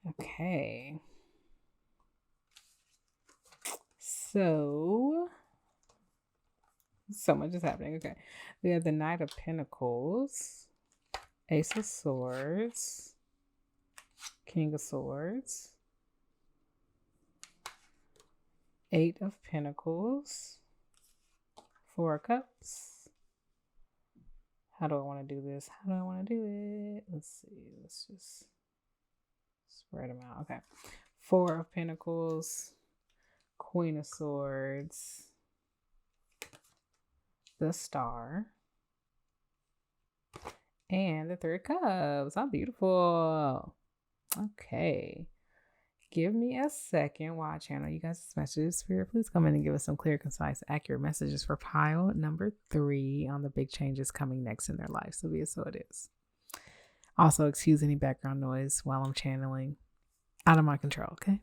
Okay. So much is happening. Okay. We have the Knight of Pentacles, Ace of Swords, King of Swords, 8 of Pentacles, 4 of Cups. How do I want to do this? How do I want to do it? Let's see. Let's just spread them out. Okay. 4 of Pentacles, Queen of Swords, the Star, and the 3 of Cups. How beautiful. Okay. Give me a second while I channel you guys' messages. Spirit, please come in and give us some clear, concise, accurate messages for pile number 3 on the big changes coming next in their life. So be it so it is. Also, excuse any background noise while I'm channeling. Out of my control, okay?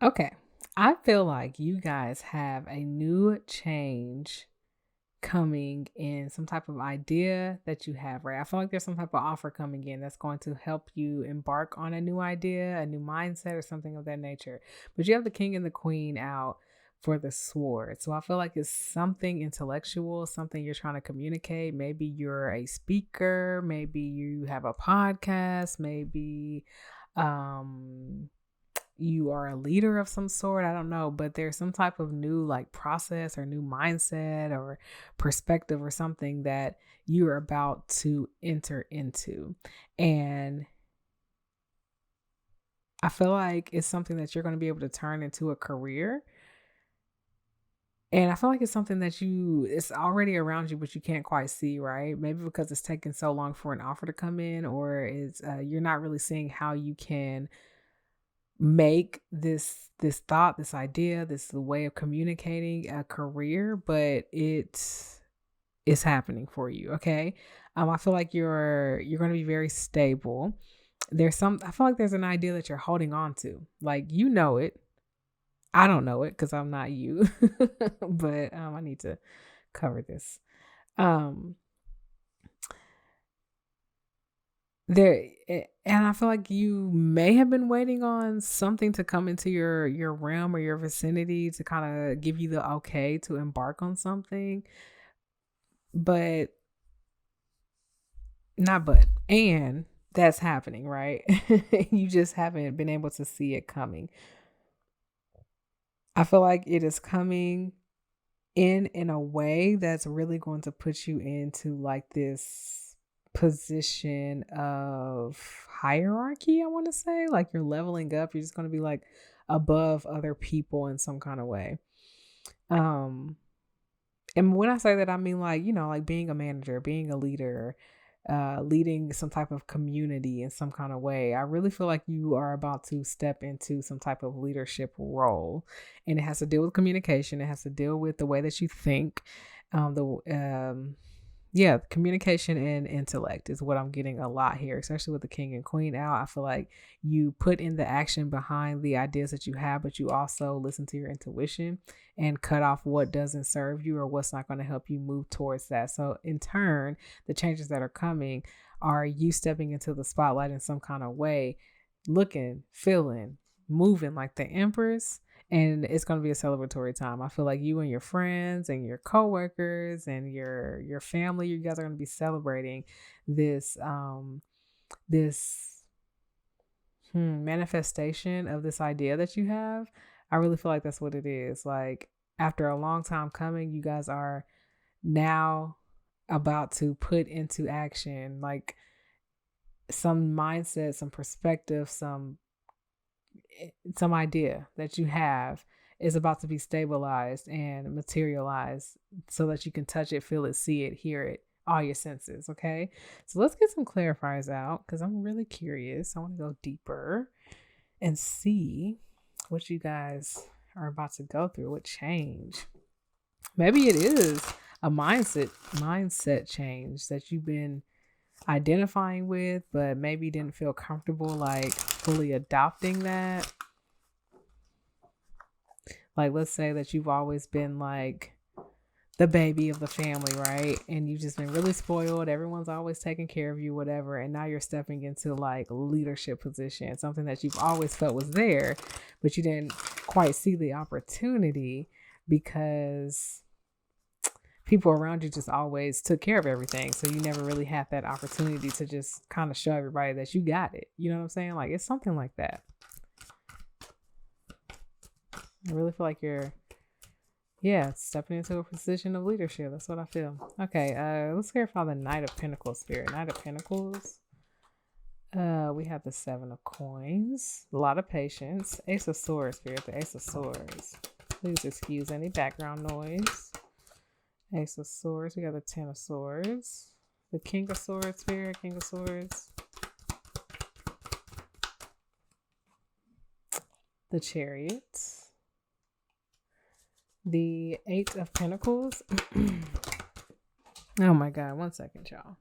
Okay. I feel like you guys have a new change coming in, some type of idea that you have, right? I feel like there's some type of offer coming in that's going to help you embark on a new idea, a new mindset, or something of that nature. But you have the king and the queen out for the sword. So I feel like it's something intellectual, something you're trying to communicate. Maybe you're a speaker, maybe you have a podcast, maybe you are a leader of some sort. I don't know, but there's some type of new like process or new mindset or perspective or something that you're about to enter into. And I feel like it's something that you're going to be able to turn into a career. And I feel like it's something that it's already around you, but you can't quite see, right? Maybe because it's taken so long for an offer to come in, or it's you're not really seeing how you can make this thought, this idea, this way of communicating a career, but it's happening for you. Okay. I feel like you're going to be very stable. I feel like there's an idea that you're holding on to, like, you know it. I don't know it because I'm not you, but I need to cover this. There and I feel like you may have been waiting on something to come into your realm or your vicinity to kind of give you the okay to embark on something, but and that's happening, right? You just haven't been able to see it coming. I feel like it is coming in a way that's really going to put you into like this position of hierarchy. I want to say like you're leveling up. You're just going to be like above other people in some kind of way. And when I say that, I mean like, like being a manager, being a leader, leading some type of community in some kind of way. I really feel like you are about to step into some type of leadership role, and it has to deal with communication. It has to deal with the way that you think. Communication and intellect is what I'm getting a lot here, especially with the king and queen out. I feel like you put in the action behind the ideas that you have, but you also listen to your intuition and cut off what doesn't serve you or what's not going to help you move towards that. So in turn, the changes that are coming are you stepping into the spotlight in some kind of way, looking, feeling, moving like the empress. And it's going to be a celebratory time. I feel like you and your friends and your coworkers and your family, you guys are going to be celebrating this manifestation of this idea that you have. I really feel like that's what it is. Like after a long time coming, you guys are now about to put into action like some mindset, some perspective, some idea that you have is about to be stabilized and materialized so that you can touch it, feel it, see it, hear it, all your senses. Okay. So let's get some clarifiers out because I'm really curious. I want to go deeper and see what you guys are about to go through, what change. Maybe it is a mindset change that you've been identifying with, but maybe didn't feel comfortable like fully adopting that. Like, let's say that you've always been like the baby of the family, right? And you've just been really spoiled. Everyone's always taking care of you, whatever. And now you're stepping into like leadership position, something that you've always felt was there, but you didn't quite see the opportunity because people around you just always took care of everything. So you never really had that opportunity to just kind of show everybody that you got it. You know what I'm saying? Like it's something like that. I really feel like you're yeah, stepping into a position of leadership. That's what I feel. Okay, let's clarify the Knight of Pentacles spirit. Knight of Pentacles. We have the Seven of Coins. A lot of patience. Ace of Swords spirit. The Ace of Swords. Please excuse any background noise. Ace of Swords. We got the Ten of Swords. The King of Swords spirit. King of Swords. The Chariot. The Eight of Pentacles. Oh my God. 1 second, y'all.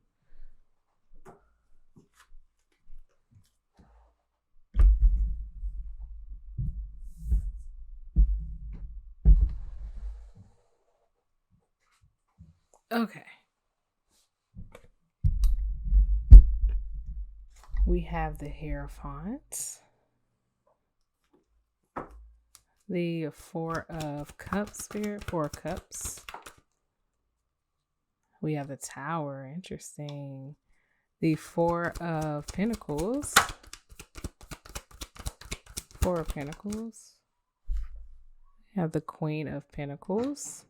Okay. We have the Hierophant. The Four of Cups spirit. Four of Cups. We have the Tower. Interesting. The Four of Pentacles. Four of Pentacles. We have the Queen of Pentacles.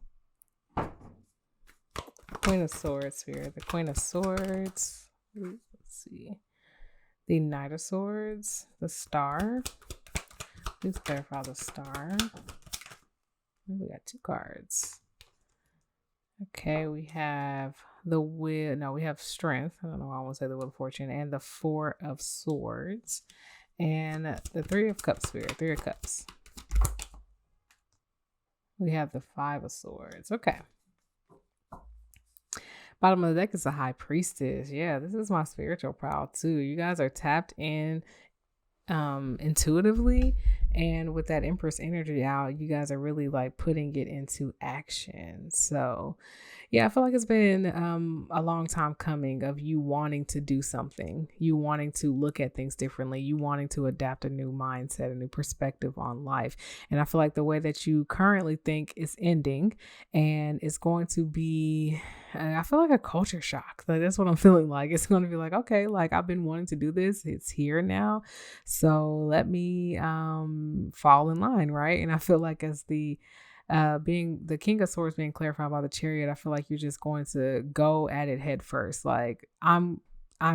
Queen of Swords spirit. The Queen of Swords. Let's see. The Knight of Swords. The Star. Please clarify the Star. We got 2 cards. Okay, we have the Wheel. No, we have Strength. I don't know why I want to say the Wheel of Fortune. And the Four of Swords. And the Three of Cups spirit. 3 of Cups. We have the Five of Swords. Okay. Bottom of the deck is the High Priestess. Yeah, this is my spiritual prowl too. You guys are tapped in intuitively, and with that Empress energy out, you guys are really like putting it into action. So yeah, I feel like it's been a long time coming of you wanting to do something, you wanting to look at things differently, you wanting to adapt a new mindset, a new perspective on life. And I feel like the way that you currently think is ending, and it's going to be, I feel like a culture shock. Like that's what I'm feeling like. It's going to be like, okay, like I've been wanting to do this. It's here now. So let me fall in line, right? And I feel like as the being the King of Swords being clarified by the Chariot, I feel like you're just going to go at it head first. Like I'm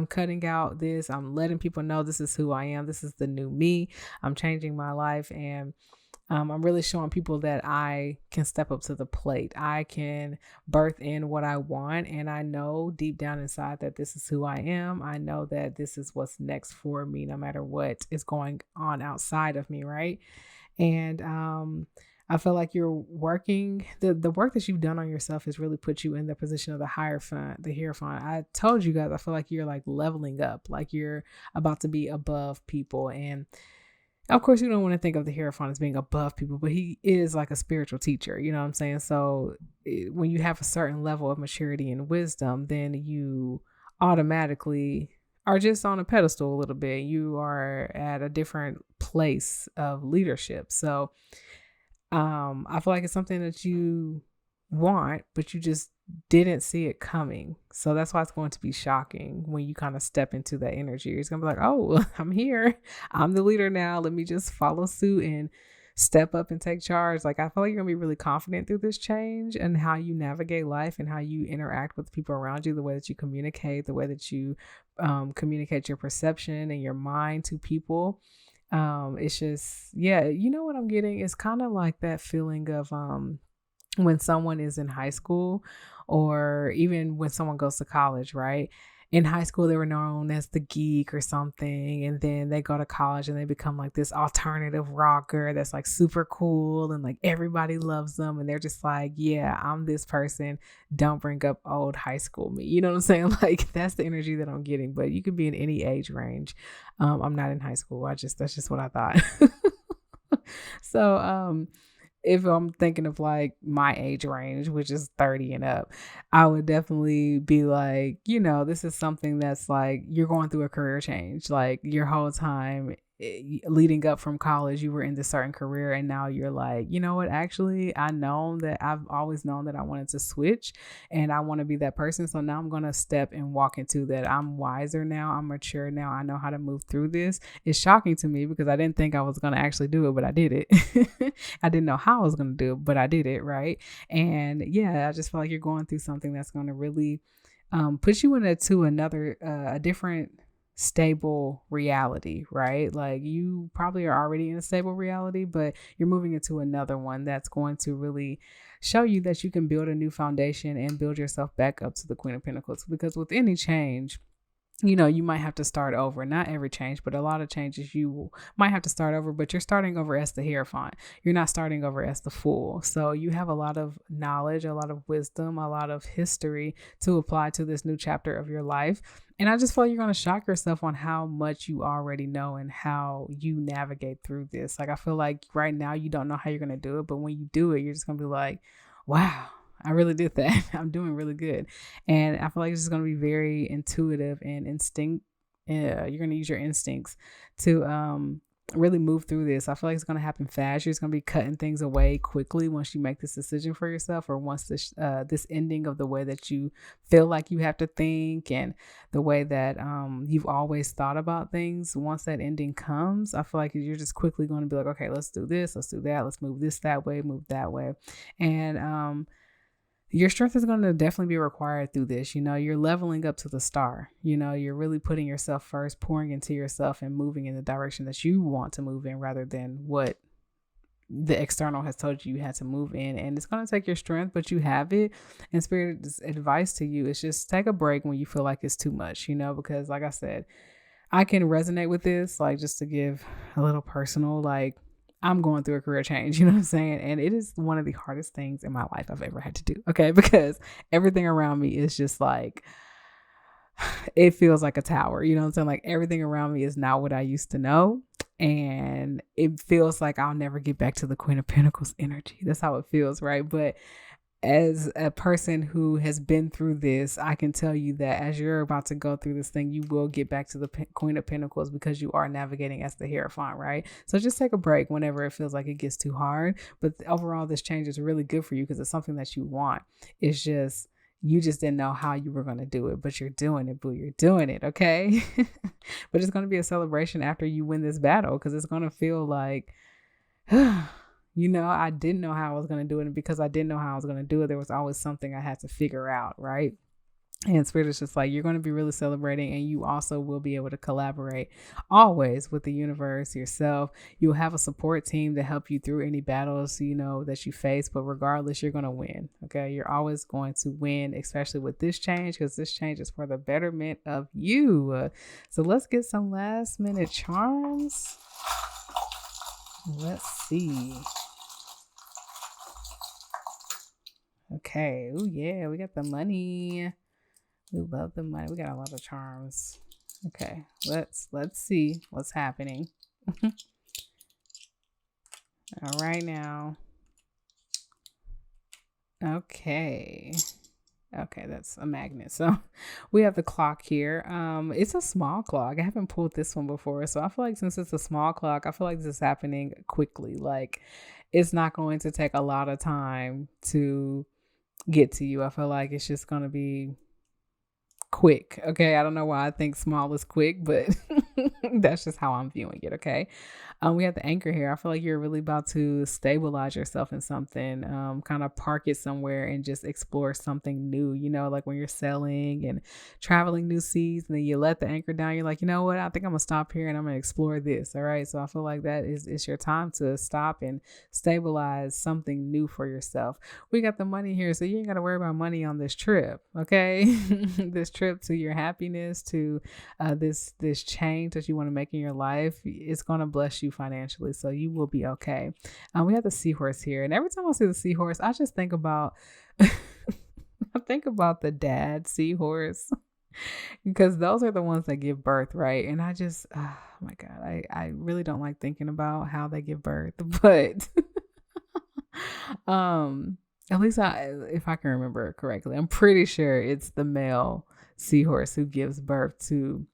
cutting out this. I'm letting people know this is who I am. This is the new me. I'm changing my life, and I'm really showing people that I can step up to the plate. I can birth in what I want, and I know deep down inside that this is who I am. I know that this is what's next for me, no matter what is going on outside of me, right? And I feel like you're working, the work that you've done on yourself has really put you in the position of the Hierophant, the Hierophant. I told you guys, I feel like you're like leveling up, like you're about to be above people. And of course, you don't want to think of the Hierophant as being above people, but he is like a spiritual teacher. You know what I'm saying? So when you have a certain level of maturity and wisdom, then you automatically are just on a pedestal a little bit. You are at a different place of leadership. So I feel like it's something that you want, but you just didn't see it coming. So that's why it's going to be shocking when you kind of step into that energy. It's going to be like, oh, I'm here. I'm the leader now. Let me just follow suit and step up and take charge. Like, I feel like you're going to be really confident through this change and how you navigate life and how you interact with people around you, the way that you communicate, the way that you communicate your perception and your mind to people. It's just, yeah, you know what I'm getting? It's kind of like that feeling of when someone is in high school, or even when someone goes to college, right? In high school, they were known as the geek or something, and then they go to college and they become like this alternative rocker that's like super cool, and like everybody loves them, and they're just like, yeah, I'm this person. Don't bring up old high school me. You know what I'm saying? Like that's the energy that I'm getting. But you could be in any age range. I'm not in high school. That's just what I thought. So if I'm thinking of like my age range, which is 30 and up, I would definitely be like, this is something that's like you're going through a career change. Like your whole time leading up from college, you were in this certain career, and now you're like, you know what, actually, I've always known that I wanted to switch and I want to be that person. So now I'm going to step and walk into that. I'm wiser now. I'm mature now. I know how to move through this. It's shocking to me because I didn't think I was going to actually do it, but I did it. I didn't know how I was going to do it, but I did it. Right. And yeah, I just feel like you're going through something that's going to really put you into a different stable reality, right? Like you probably are already in a stable reality, but you're moving into another one that's going to really show you that you can build a new foundation and build yourself back up to the Queen of Pentacles. Because with any change, you might have to start over. Not every change, but a lot of changes you might have to start over, but you're starting over as the Hierophant. You're not starting over as the Fool. So you have a lot of knowledge, a lot of wisdom, a lot of history to apply to this new chapter of your life. And I just feel like you're going to shock yourself on how much you already know and how you navigate through this. Like, I feel like right now you don't know how you're going to do it, but when you do it, you're just going to be like, wow, I really did that. I'm doing really good. And I feel like it's just going to be very intuitive and instinct. You're going to use your instincts to really move through this. I feel like it's going to happen fast. You're just going to be cutting things away quickly once you make this decision for yourself, or once this ending of the way that you feel like you have to think and the way that you've always thought about things. Once that ending comes, I feel like you're just quickly going to be like, okay, let's do this, let's do that, let's move this that way, move that way. And your strength is going to definitely be required through this. You're leveling up to the star. You're really putting yourself first, pouring into yourself and moving in the direction that you want to move in rather than what the external has told you had to move in. And it's going to take your strength, but you have it. And Spirit's advice to you is just take a break when you feel like it's too much, because like I said, I can resonate with this, like just to give a little personal, like, I'm going through a career change, you know what I'm saying? And it is one of the hardest things in my life I've ever had to do, okay? Because everything around me is just like, it feels like a tower, you know what I'm saying? Like everything around me is not what I used to know. And it feels like I'll never get back to the Queen of Pentacles energy. That's how it feels, right? But as a person who has been through this, I can tell you that as you're about to go through this thing, you will get back to the Queen of Pentacles because you are navigating as the Hierophant, right? So just take a break whenever it feels like it gets too hard. But overall, this change is really good for you because it's something that you want. It's just, you just didn't know how you were going to do it, but you're doing it, boo. You're doing it, okay? But it's going to be a celebration after you win this battle because it's going to feel like, I didn't know how I was going to do it. And because I didn't know how I was going to do it, there was always something I had to figure out, right? And Spirit is just like, you're going to be really celebrating, and you also will be able to collaborate always with the universe, yourself. You'll have a support team to help you through any battles, that you face. But regardless, you're going to win. Okay. You're always going to win, especially with this change, because this change is for the betterment of you. So let's get some last minute charms. Let's see. Okay. Oh yeah, we got the money. We love the money. We got a lot of charms. Okay, let's see what's happening. All right now. Okay, that's a magnet. So we have the clock here. It's a small clock. I haven't pulled this one before, so I feel like since it's a small clock, I feel like this is happening quickly. Like it's not going to take a lot of time to get to you. I feel like it's just going to be quick. Okay. I don't know why I think small is quick, but that's just how I'm viewing it. Okay. We have the anchor here. I feel like you're really about to stabilize yourself in something, kind of park it somewhere and just explore something new, like when you're sailing and traveling new seas and then you let the anchor down, you're like, you know what? I think I'm gonna stop here and I'm gonna explore this. All right. So I feel like it's your time to stop and stabilize something new for yourself. We got the money here. So you ain't got to worry about money on this trip. Okay. This trip to your happiness, to this change that you want to make in your life, it's going to bless you financially, so you will be okay. We have the seahorse here, and every time I see the seahorse, I just think about the dad seahorse because those are the ones that give birth, right? And I just, oh my God, I really don't like thinking about how they give birth, but at least if I can remember it correctly, I'm pretty sure it's the male seahorse who gives birth to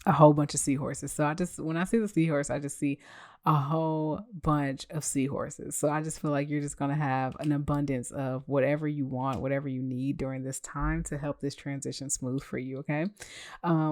a whole bunch of seahorses. So when I see the seahorse, I just see a whole bunch of seahorses. So I just feel like you're just going to have an abundance of whatever you want, whatever you need during this time to help this transition smooth for you. Okay.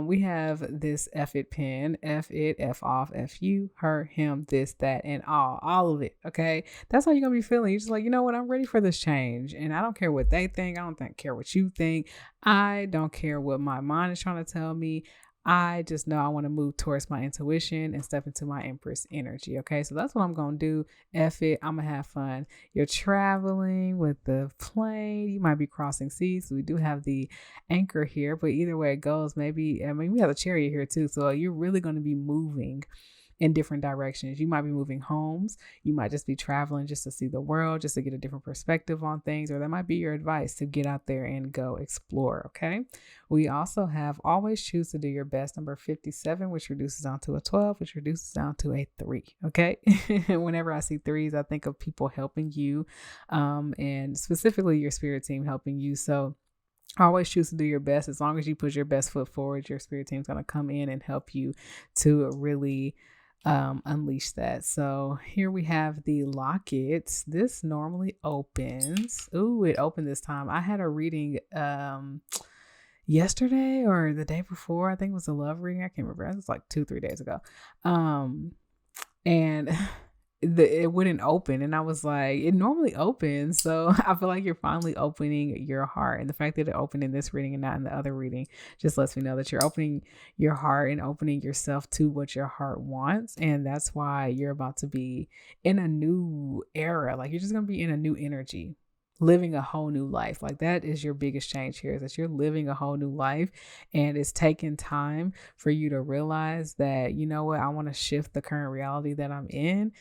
We have this F it pen, F it, F off, F you, her, him, this, that, and all of it. Okay. That's how you're going to be feeling. You're just like, you know what? I'm ready for this change. And I don't care what they think. I don't care what you think. I don't care what my mind is trying to tell me. I just know I want to move towards my intuition and step into my Empress energy. Okay, so that's what I'm going to do. F it. I'm going to have fun. You're traveling with the plane. You might be crossing seas. So we do have the anchor here, but either way it goes, maybe, I mean, we have a chariot here too. So you're really going to be moving in different directions. You might be moving homes. You might just be traveling just to see the world, just to get a different perspective on things, or that might be your advice to get out there and go explore. Okay. We also have always choose to do your best, number 57, which reduces down to a 12, which reduces down to a 3. Okay. Whenever I see threes, I think of people helping you, and specifically your spirit team helping you. So always choose to do your best. As long as you put your best foot forward, your spirit team is going to come in and help you to really unleash that. So here we have the lockets. This normally opens. Ooh, it opened this time. I had a reading yesterday or the day before. I think it was a love reading. I can't remember. It was like 2-3 days ago. And it wouldn't open, and I was like, it normally opens. So I feel like you're finally opening your heart, and the fact that it opened in this reading and not in the other reading just lets me know that you're opening your heart and opening yourself to what your heart wants. And that's why you're about to be in a new era. Like, you're just gonna be in a new energy, living a whole new life. Like, that is your biggest change here, is that you're living a whole new life, and it's taking time for you to realize that, you know what, I want to shift the current reality that I'm in.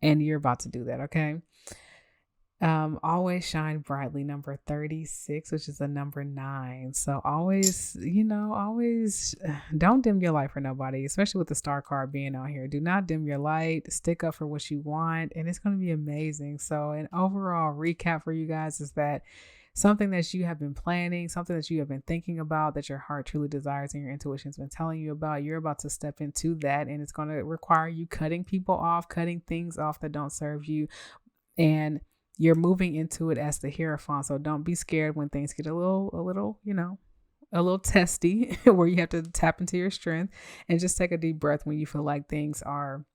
And you're about to do that. Okay. Always shine brightly, number 36, which is a number 9. So always, always don't dim your light for nobody, especially with the star card being out here. Do not dim your light. Stick up for what you want, and it's going to be amazing. So an overall recap for you guys is that something that you have been planning, something that you have been thinking about, that your heart truly desires and your intuition's been telling you about, you're about to step into that, and it's going to require you cutting people off, cutting things off that don't serve you, and you're moving into it as the Hierophant. So don't be scared when things get a little testy, where you have to tap into your strength, and just take a deep breath when you feel like things are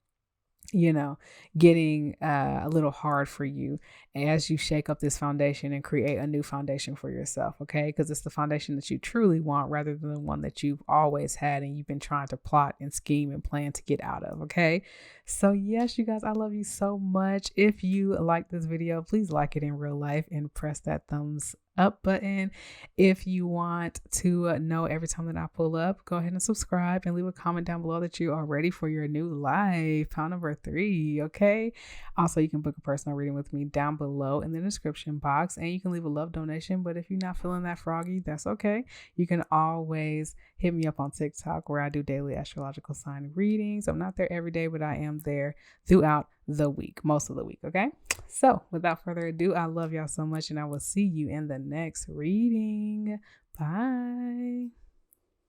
getting a little hard for you, as you shake up this foundation and create a new foundation for yourself. Okay. Because it's the foundation that you truly want, rather than the one that you've always had and you've been trying to plot and scheme and plan to get out of. Okay. So yes, you guys, I love you so much. If you like this video, please like it in real life and press that thumbs up button. If you want to know every time that I pull up, go ahead and subscribe and leave a comment down below that you are ready for your new life. Pound number 3. Okay. Also, you can book a personal reading with me down below in the description box, and you can leave a love donation. But if you're not feeling that froggy, that's okay. You can always hit me up on TikTok, where I do daily astrological sign readings. I'm not there every day, but I am there throughout the week, most of the week. Okay. So without further ado, I love y'all so much, and I will see you in the next reading. Bye.